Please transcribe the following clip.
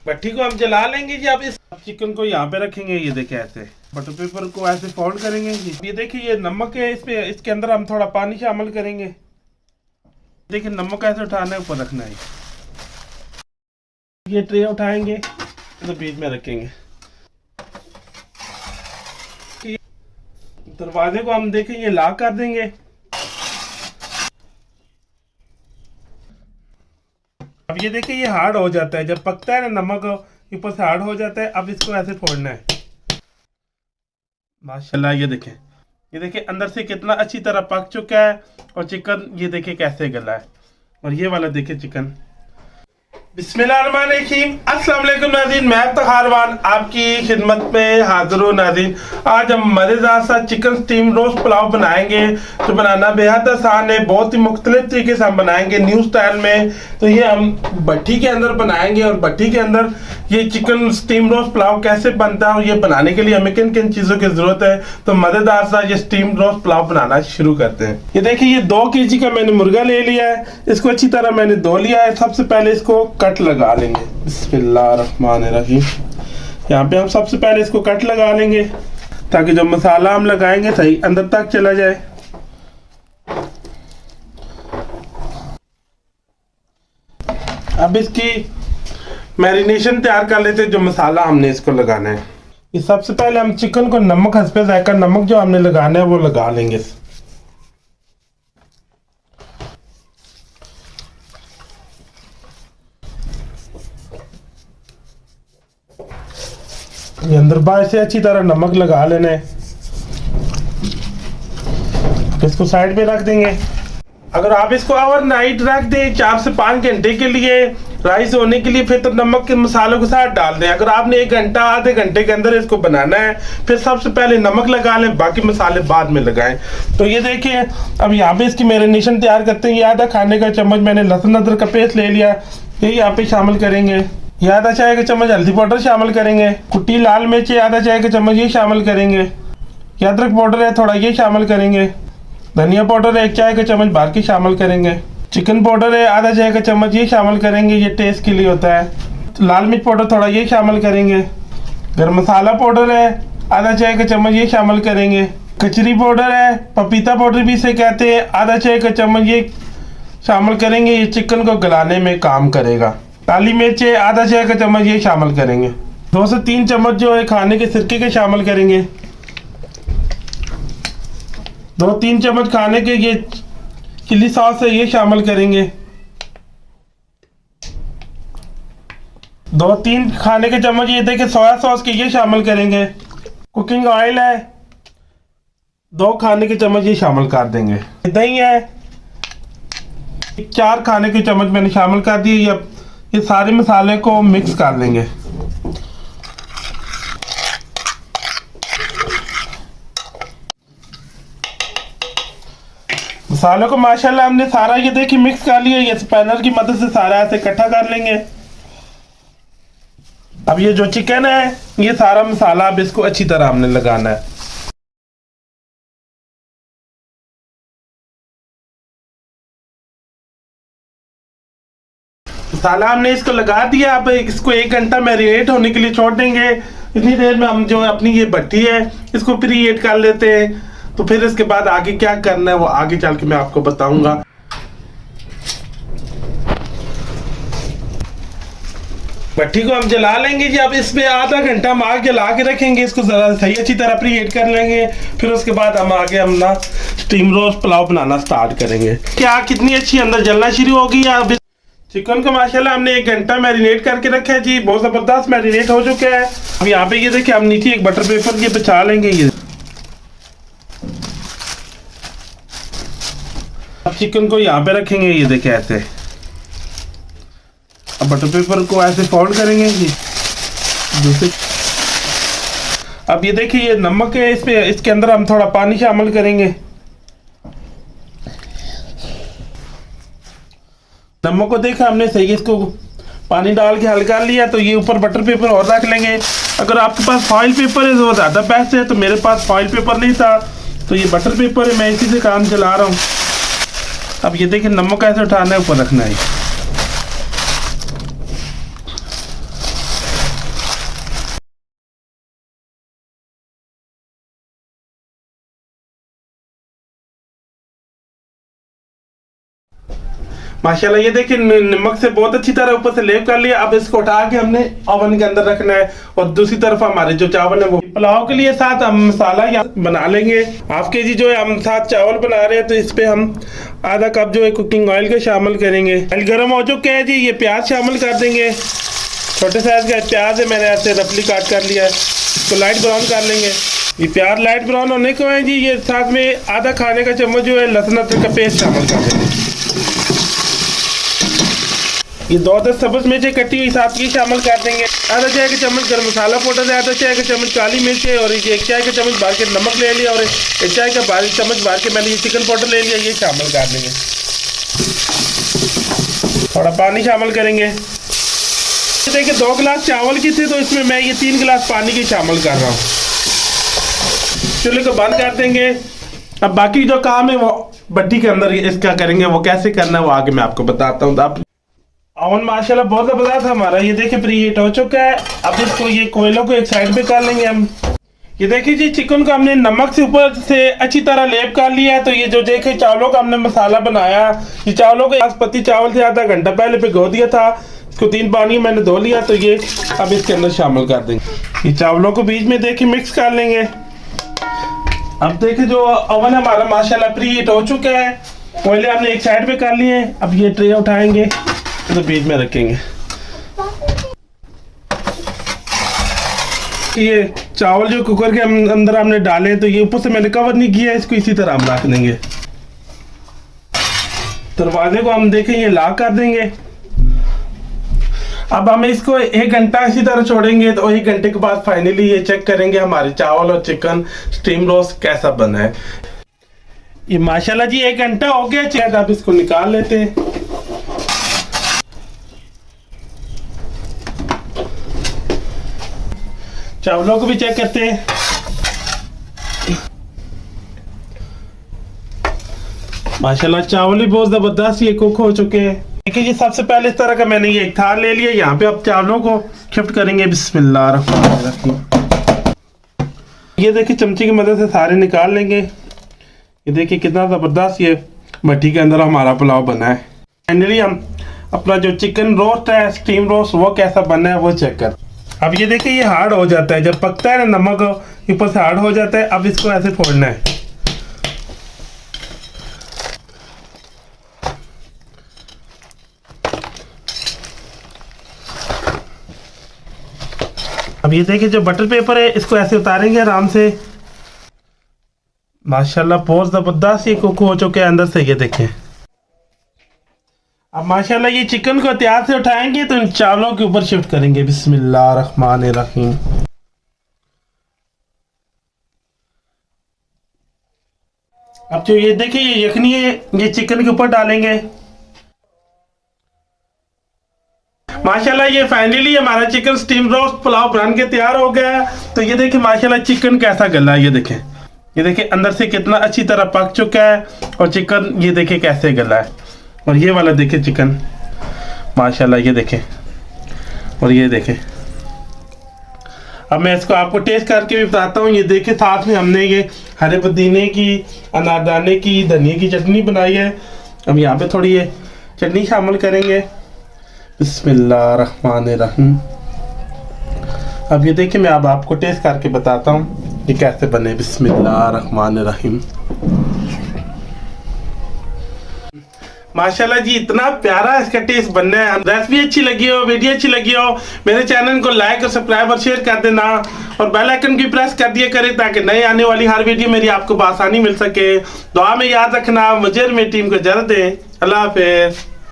भट्टी को हम जला लेंगे जी। आप इस चिकन को यहाँ पे रखेंगे, ये देखिए ऐसे बटर पेपर को ऐसे फोल्ड करेंगे जी। ये देखिए ये नमक है, इस पे इसके अंदर हम थोड़ा पानी शामिल करेंगे। देखिए नमक ऐसे उठाना है, ऊपर रखना है। ये ट्रे उठाएंगे तो बीच में रखेंगे। दरवाजे को हम देखें ये लॉक कर देंगे। अब ये देखिए ये हार्ड हो जाता है, जब पकता है ना नमक ऊपर से हार्ड हो जाता है। अब इसको ऐसे फोड़ना है। माशाल्लाह ये देखिए अंदर से कितना अच्छी तरह पक चुका है। और चिकन ये देखिए कैसे गला है। और ये वाला देखिए चिकन। बिस्मिल्लाहिर्रहमानिर्रहीम। अस्सलाम वालेकुम नाज़रीन, मैं तखारवान आपकी खिदमत में हाजिर हूँ। नाज़रीन आज हम मज़ेदार सा चिकन स्टीम रोस्ट पुलाव बनाएंगे। तो बनाना बेहद आसान है, बहुत ही मुख्तलिफ तरीके से हम बनाएंगे न्यू स्टाइल में। तो ये हम भट्टी के अंदर बनाएंगे और भट्टी के अंदर ये चिकन स्टीम रोस्ट पुलाव कैसे बनता है और ये बनाने के लिए हमें किन किन चीज़ों की ज़रूरत है। तो मज़ेदार सा ये स्टीम रोस्ट पुलाव बनाना शुरू करते हैं। ये देखिए ये 2 kg का मैंने मुर्गा ले लिया है। इसको अच्छी तरह मैंने धो लिया है। सबसे पहले इसको कट लगा लेंगे। बिस्मिल्लाहिर्रहमानिर्रहीम। यहाँ पे हम सबसे पहले इसको कट लगा लेंगे ताकि जो मसाला हम लगाएंगे सही अंदर तक चला जाए। अब इसकी मैरिनेशन तैयार कर लेते हैं, जो मसाला हमने इसको लगाना है। ये सबसे पहले हम चिकन को नमक हस्बे जायका नमक जो हमने लगाना है वो लगा लेंगे। ये अंदर बाहर से अच्छी तरह नमक लगा लेना है। इसको साइड पे रख देंगे। अगर आप इसको ओवरनाइट रख दें 4 से 5 घंटे के लिए राइस होने के लिए, फिर तो नमक के मसालों के साथ डाल दें। अगर आपने 1 घंटा आधे घंटे के अंदर इसको बनाना है, फिर सबसे पहले नमक लगा लें, बाकी मसाले बाद में लगाएं। तो ये देखिए अब यहाँ पे इसकी मैरिनेशन तैयार करते हैं। ये आधा खाने का चम्मच मैंने लहसुन अदरक का पेस्ट ले लिया, ये यहाँ पे शामिल करेंगे। ये आधा चाय का चम्मच हल्दी पाउडर शामिल करेंगे। कुटी लाल मिर्च आधा चाय का चम्मच ये शामिल करेंगे। ये अदरक पाउडर है थोड़ा, ये शामिल करेंगे। धनिया पाउडर है 1 चाय का चम्मच बाकी शामिल करेंगे। चिकन पाउडर है आधा चाय का चम्मच ये शामिल करेंगे, ये टेस्ट के लिए होता है। लाल मिर्च पाउडर थोड़ा ये शामिल करेंगे। गरम मसाला पाउडर है आधा चाय का चम्मच ये शामिल करेंगे। कचरी पाउडर है, पपीता पाउडर भी इसे कहते हैं, आधा चाय का चम्मच ये शामिल करेंगे। ये चिकन को गलाने में काम करेगा। काली मिर्च है आधा चाय का चम्मच ये शामिल करेंगे। 2 से 3 चम्मच जो है खाने के सिरके के शामिल करेंगे। 2-3 चम्मच खाने के ये चिली सॉस है ये शामिल करेंगे। 2-3 खाने के चम्मच ये देखिए सोया सॉस के ये शामिल करेंगे। कुकिंग ऑयल है 2 खाने के चम्मच ये शामिल कर देंगे। दही है 4 खाने के चम्मच मैंने शामिल कर दिए। ये सारे मसाले को मिक्स कर लेंगे। मसालों को माशाल्लाह हमने सारा ये देखिए मिक्स कर लिया। ये स्पैनर की मदद से सारा ऐसे इकट्ठा कर लेंगे। अब ये जो चिकन है ये सारा मसाला अब इसको अच्छी तरह हमने लगाना है। मसाला हमने इसको लगा दिया। अब इसको 1 घंटा मैरिनेट होने के लिए छोड़ देंगे। इतनी देर में हम जो अपनी ये भट्टी है इसको प्रीहीट कर लेते हैं। तो फिर इसके बाद आगे क्या करना है वो आगे चल के मैं आपको बताऊंगा। भट्टी को हम जला लेंगे जी। अब इसमें आधा घंटा हम आग जला के रखेंगे। इसको जरा सही अच्छी तरह प्रीहीट कर लेंगे। फिर उसके बाद हम आगे हम ना स्टीम रोस्ट पुलाव बनाना स्टार्ट करेंगे। क्या कितनी अच्छी अंदर जलना शुरू होगी। अब चिकन को माशाल्लाह हमने 1 घंटा मैरिनेट करके रखा है जी। बहुत ज़बरदस्त मैरिनेट हो चुका है। अब यहाँ पे ये देखिए हम नीचे एक बटर पेपर ये बिछा लेंगे। ये अब चिकन को यहाँ पे रखेंगे, ये देखिए ऐसे। अब बटर पेपर को ऐसे फोल्ड करेंगे जी दूसरे। अब ये देखिए ये नमक है, इस पे इसके अंदर हम थोड़ा पानी शामिल करेंगे। नमक को देखा हमने सही, इसको पानी डाल के हल्का लिया। तो ये ऊपर बटर पेपर और रख लेंगे। अगर आपके पास फॉइल पेपर है तो वो ज़्यादा बेस्ट है। तो मेरे पास फॉइल पेपर नहीं था तो ये बटर पेपर है, मैं इसी से काम चला रहा हूँ। अब ये देखिए नमक कैसे उठाना है, ऊपर रखना है। माशाल्लाह ये देखिए नमक से बहुत अच्छी तरह ऊपर से लेप कर लिया। अब इसको उठा के हमने ओवन के अंदर रखना है और दूसरी तरफ हमारे जो चावल है वो पुलाव के लिए साथ हम मसाला बना लेंगे। हाफ के जी जो है हम साथ चावल बना रहे हैं तो इस पे हम आधा कप जो है कुकिंग ऑयल का शामिल करेंगे। ऑयल गर्म हो चुका है जी, ये प्याज शामिल कर देंगे। छोटे साइज का प्याज है, मैंने ऐसे रफली काट कर लिया है। इसको लाइट ब्राउन कर लेंगे। ये प्याज लाइट ब्राउन होने को है जी, ये साथ में आधा खाने का चम्मच जो है लहसुन अदरक का पेस्ट शामिल कर देंगे। ये 2-10 सब्ज मिर्चें कटी हुई साथ की शामिल कर देंगे। आधा चाय का चम्मच गर्म मसाला पाउडर है, आधा चाय का चम्मच काली मिर्च है और एक चाय का चम्मच भर के नमक ले लिया और एक चाय का चम्मच भर के मैंने ये चिकन पाउडर ले लिया, ये शामिल कर देंगे। थोड़ा पानी शामिल करेंगे। देखिए 2 गिलास चावल की थे तो इसमें मैं ये 3 गिलास पानी की शामिल कर रहा हूँ। चूल्हे को बंद कर देंगे। अब बाकी जो काम है वो भट्टी के अंदर इसका करेंगे, वो कैसे करना है वो आगे मैं आपको बताता हूँ। आप ओवन माशाल्लाह बहुत ज़बरदस्त है हमारा, ये देखिए प्री हीट हो चुका है। अब इसको ये कोयलों को एक साइड पे कर लेंगे हम। ये देखिए जी चिकन को हमने नमक से ऊपर से अच्छी तरह लेप कर लिया है। तो ये जो देखिए चावलों का हमने मसाला बनाया, ये चावलों को बासमती चावल से आधा घंटा पहले भिगो दिया था। इसको 3 पानी मैंने धो लिया, तो ये अब इसके अंदर शामिल कर देंगे। ये चावलों को बीच में देखिए मिक्स कर लेंगे। अब देखिए जो ओवन हमारा माशाल्लाह प्री हीट हो चुका है। कोयले हमने एक साइड पे कर लिए हैं। अब ये ट्रे उठाएंगे तो बीच में रखेंगे। ये चावल जो कुकर के अंदर हमने डाले तो ये ऊपर से मैंने कवर नहीं किया, इसको इसी तरह हम रख देंगे। दरवाजे को हम देखें ये लॉक कर देंगे। अब हम इसको 1 घंटा इसी तरह छोड़ेंगे तो 1 घंटे के बाद फाइनली ये चेक करेंगे हमारे चावल और चिकन स्टीम रोस्ट कैसा बना है। ये माशाल्लाह जी 1 घंटा हो गया चेक। अब इसको निकाल लेते हैं। चावलों को भी चेक करते हैं। माशाल्लाह चावल भी बहुत जबरदस्त ये कुक हो चुके हैं। देखिए जी सबसे पहले इस तरह का मैंने ये एक थाल ले लिया। यहाँ पे अब चावलों को शिफ्ट करेंगे। बिस्मिल्लाहिर्रहमानिर्रहीम। ये देखिए चमचे की मदद से सारे निकाल लेंगे। ये देखिए कितना जबरदस्त ये भट्टी के अंदर हमारा पुलाव बना है। फाइनली हम अपना जो चिकन रोस्ट है स्टीम रोस्ट वो कैसा बना है वो चेक कर। अब ये देखिए ये हार्ड हो जाता है, जब पकता है ना नमक ऊपर से हार्ड हो जाता है। अब इसको ऐसे फोड़ना है। अब ये देखिए जो बटर पेपर है इसको ऐसे उतारेंगे आराम से। माशाल्लाह बहुत जबरदस्त ये कुक हो चुके हैं अंदर से। ये देखें अब माशाल्लाह ये चिकन को एहतियात से उठाएंगे तो इन चावलों के ऊपर शिफ्ट करेंगे। बिस्मिल्लाहिर्रहमानिर्रहीम। अब जो ये देखिए ये यखनी है ये चिकन के ऊपर डालेंगे। माशाल्लाह ये फाइनली हमारा चिकन स्टीम रोस्ट पुलाव बन के तैयार हो गया है। तो ये देखिए माशाल्लाह चिकन कैसा गला है। ये देखिए अंदर से कितना अच्छी तरह पक चुका है और चिकन ये देखिए कैसे गला है। और ये वाला देखिए चिकन माशाल्लाह ये देखें। और ये देखें अब मैं इसको आपको टेस्ट करके भी बताता हूँ। ये देखिए साथ में हमने ये हरे पुदीने की, अनारदाने की, धनिया की चटनी बनाई है। अब यहाँ पे थोड़ी ये चटनी शामिल करेंगे। बिस्मिल्लाहिर्रहमानिर्रहीम। अब ये देखिए मैं अब आपको टेस्ट करके बताता हूँ ये कैसे बने। बिस्मिल्लाहिर्रहमानिर्रहीम। माशाल्लाह जी इतना प्यारा इसका टेस्ट बनना है। रेसिपी अच्छी लगी हो, वीडियो अच्छी लगी हो, मेरे चैनल को लाइक और सब्सक्राइब और शेयर कर देना और बेल आइकन की प्रेस कर दिया करें ताकि नई आने वाली हर वीडियो मेरी आपको आसानी मिल सके। दुआ में याद रखना। मुझे और मेरी टीम को इजाज़त दें। अल्लाह हाफिज़।